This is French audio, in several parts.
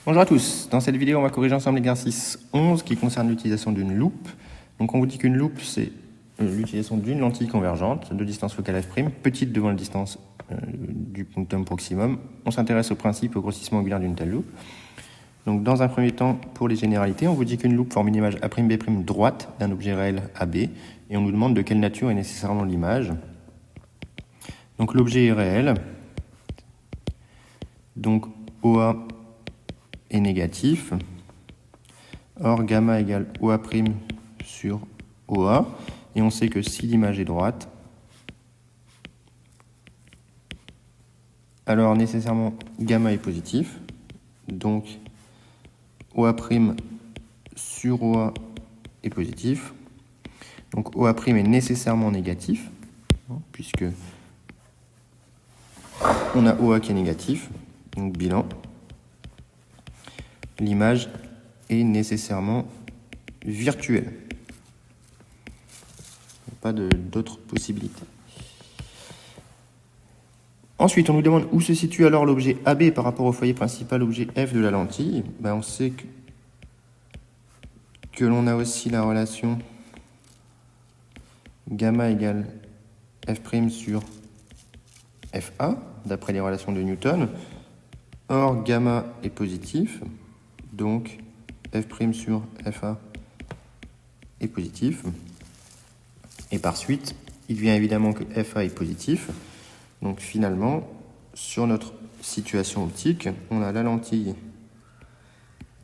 Bonjour à tous, dans cette vidéo on va corriger ensemble l'exercice 11 qui concerne l'utilisation d'une loupe. Donc on vous dit qu'une loupe c'est l'utilisation d'une lentille convergente de distance focale f', petite devant la distance du punctum proximum. On s'intéresse au principe au grossissement angulaire d'une telle loupe. Donc dans un premier temps, pour les généralités, on vous dit qu'une loupe forme une image A'B' droite d'un objet réel AB et on nous demande de quelle nature est nécessairement l'image. Donc l'objet est réel, donc OA est négatif, or gamma égale OA' sur OA, et on sait que si l'image est droite, alors nécessairement gamma est positif, donc OA' sur OA est positif, donc OA' est nécessairement négatif, puisque on a OA qui est négatif, donc bilan. L'image est nécessairement virtuelle. Il n'y a pas d'autres possibilités. Ensuite, on nous demande où se situe alors l'objet AB par rapport au foyer principal, objet F de la lentille. On sait que l'on a aussi la relation gamma égale F' sur FA, d'après les relations de Newton. Or, gamma est positif, donc F' sur FA est positif. Et par suite, il vient évidemment que FA est positif. Donc finalement, sur notre situation optique, on a la lentille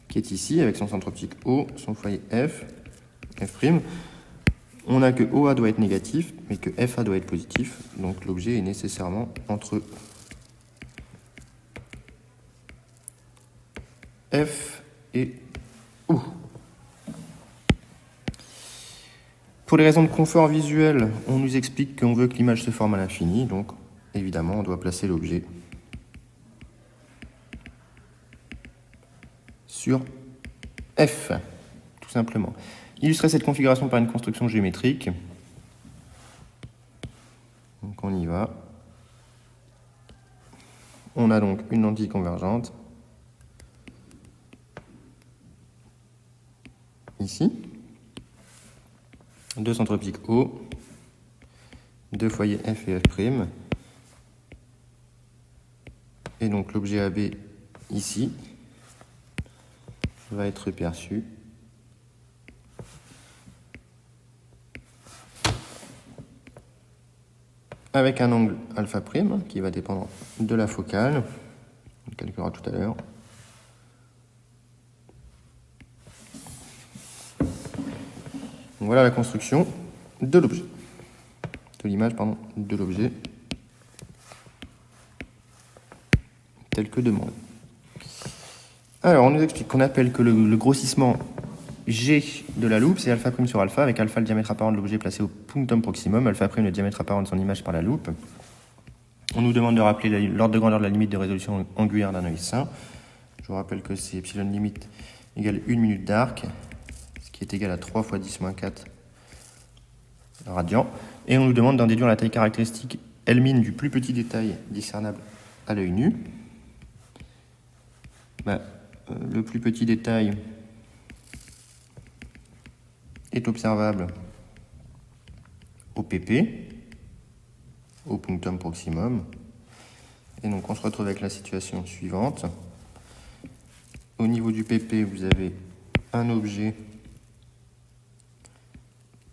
qui est ici, avec son centre optique O, son foyer F'. On a que OA doit être négatif, mais que FA doit être positif. Donc l'objet est nécessairement entre F et O. Pour les raisons de confort visuel, on nous explique qu'on veut que l'image se forme à l'infini, donc évidemment on doit placer l'objet sur F, tout simplement. Illustrer cette configuration par une construction géométrique. Donc on y va. On a donc une lentille convergente ici, deux centres optiques O, deux foyers F et F', et donc l'objet AB ici va être perçu avec un angle alpha' qui va dépendre de la focale, on calculera tout à l'heure. Voilà la construction de l'objet, de l'image, de l'objet, tel que demandé. Alors, on nous explique qu'on appelle que le grossissement G de la loupe, c'est alpha' sur alpha, avec alpha le diamètre apparent de l'objet placé au punctum proximum, alpha' le diamètre apparent de son image par la loupe. On nous demande de rappeler l'ordre de grandeur de la limite de résolution angulaire d'un œil sain. Je vous rappelle que c'est epsilon limite égale 1 minute d'arc, ce qui est égal à 3 fois 10-4 radians. Et on nous demande d'en déduire la taille caractéristique L' du plus petit détail discernable à l'œil nu. Le plus petit détail est observable au PP, au punctum proximum. Et donc on se retrouve avec la situation suivante. Au niveau du PP, vous avez un objet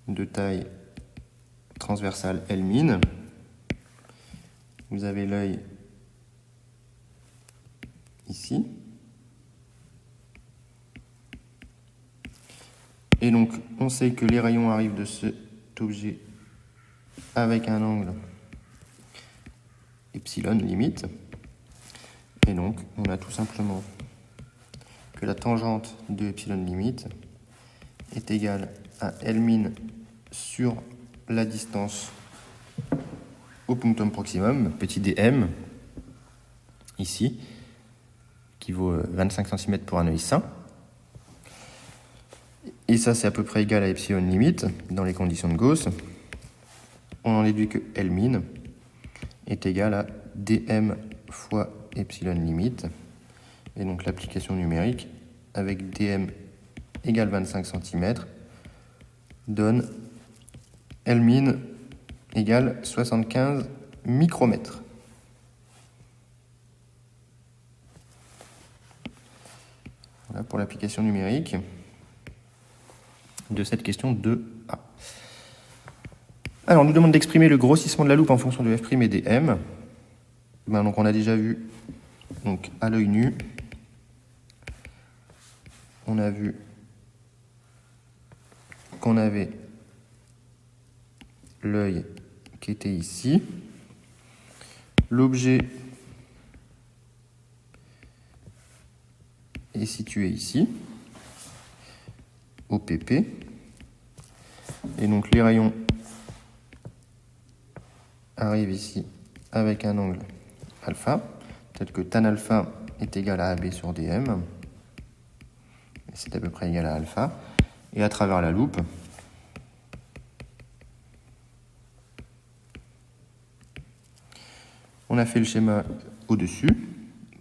de taille transversale L'. Vous avez l'œil ici. Et donc, on sait que les rayons arrivent de cet objet avec un angle epsilon limite. Et donc, on a tout simplement que la tangente de epsilon limite est égale à L' sur la distance au punctum proximum, petit dm, ici, qui vaut 25 cm pour un œil sain. Et ça, c'est à peu près égal à epsilon limite dans les conditions de Gauss. On en déduit que L' est égal à dm fois epsilon limite. Et donc l'application numérique avec dm égale 25 cm donne L min égale 75 micromètres. Voilà pour l'application numérique de cette question 2A. Alors, on nous demande d'exprimer le grossissement de la loupe en fonction de f' et dm. Donc, on a déjà vu, donc, à l'œil nu, on a vu qu'on avait l'œil qui était ici, l'objet est situé ici, au PP, et donc les rayons arrivent ici avec un angle alpha, tel que tan alpha est égal à AB sur dm, c'est à peu près égal à alpha, et à travers la loupe, on a fait le schéma au-dessus,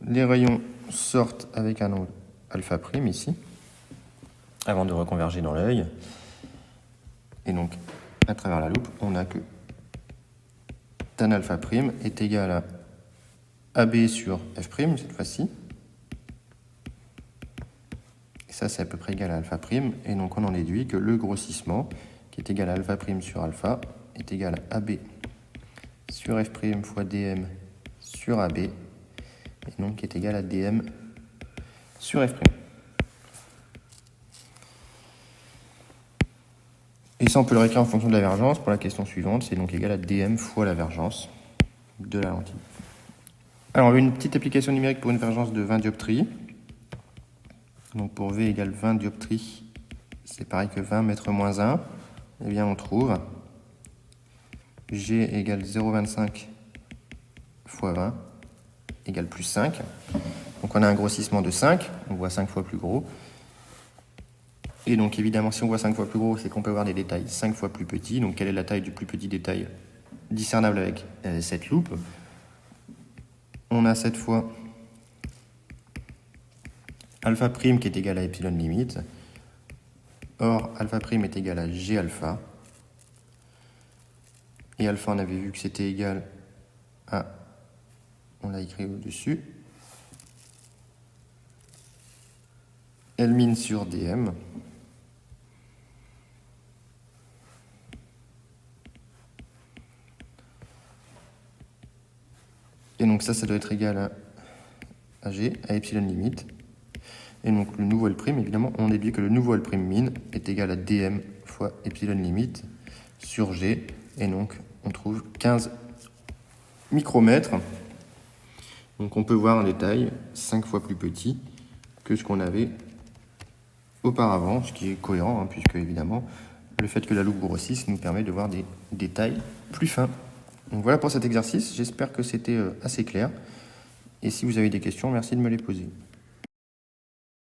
les rayons sortent avec un angle alpha prime ici, avant de reconverger dans l'œil, et donc à travers la loupe, on a que tan alpha prime est égal à AB sur f prime cette fois-ci, et ça c'est à peu près égal à alpha prime, et donc on en déduit que le grossissement, qui est égal à alpha prime sur alpha, est égal à AB sur f prime fois dm sur AB, et donc qui est égal à dm sur f prime. Et ça, on peut le réécrire en fonction de la divergence. Pour la question suivante, c'est donc égal à dm fois la divergence de la lentille. Alors, on veut une petite application numérique pour une divergence de 20 dioptries. Donc, pour V égale 20 dioptries, c'est pareil que 20 mètres moins 1. Eh bien, on trouve G égale 0,25 fois 20 égale plus 5. Donc, on a un grossissement de 5. On voit 5 fois plus gros. Et donc, évidemment, si on voit 5 fois plus gros, c'est qu'on peut avoir des détails 5 fois plus petits. Donc, quelle est la taille du plus petit détail discernable avec cette loupe? On a cette fois alpha prime qui est égal à epsilon limite. Or, alpha prime est égal à G alpha. Et alpha, on avait vu que c'était égal à, on l'a écrit au-dessus, L min sur dm. Et donc ça doit être égal à G, à epsilon limite. Et donc le nouveau L', évidemment, on déduit que le nouveau L' min est égal à dm fois epsilon limite sur G. Et donc on trouve 15 micromètres. Donc on peut voir un détail 5 fois plus petit que ce qu'on avait auparavant, ce qui est cohérent, puisque évidemment, le fait que la loupe grossisse nous permet de voir des détails plus fins. Donc voilà pour cet exercice, j'espère que c'était assez clair. Et si vous avez des questions, merci de me les poser.